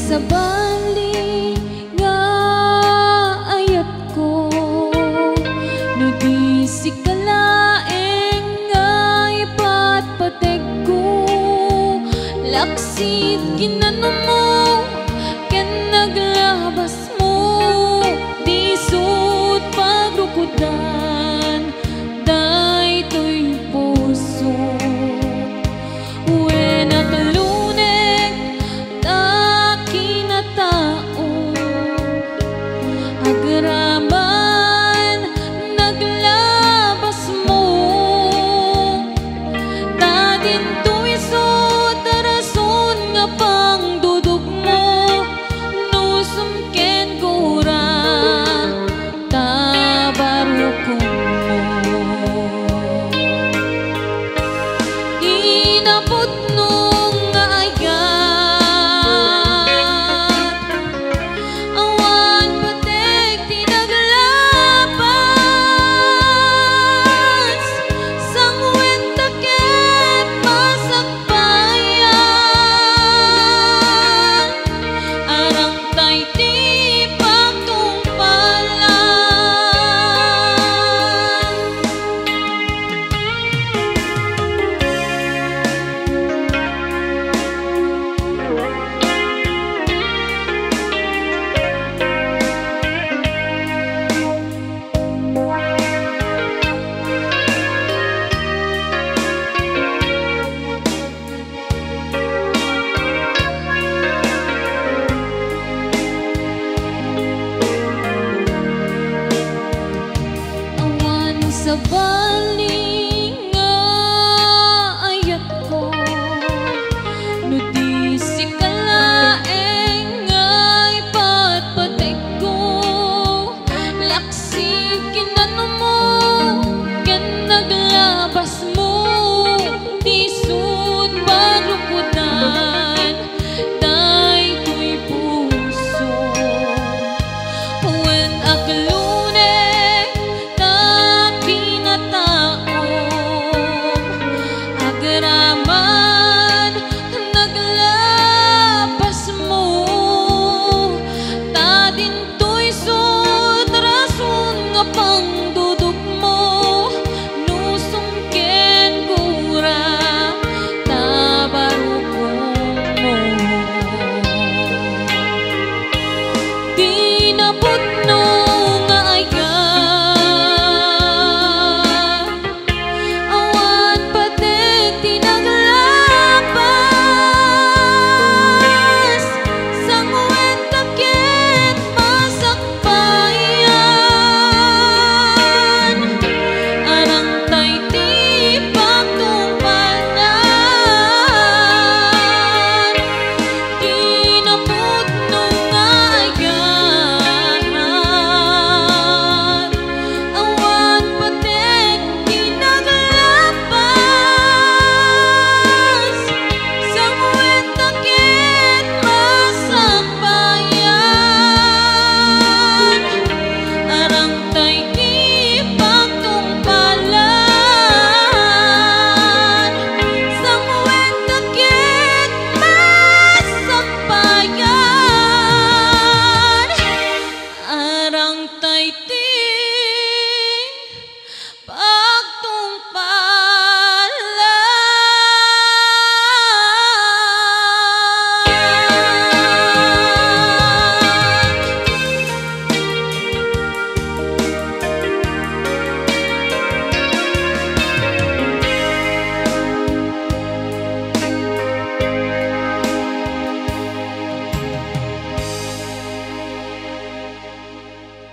Sa bali nga ayat ko, no di si kalaeng nga ipatpateg ko. Laksit ginano mo, ken naglabas mo, di sud pagrukudan, daytoy puso. When nataluneg agraman naglabas mo, dadin tuwiso tarason nga pang dudog mo, nusum ken gura tabarukong mo. Inabot nung nga ayat, awan patek tinaglabas, sang wenta ket masakbayan, arang tay ti sa bali nga ayat ko, no di si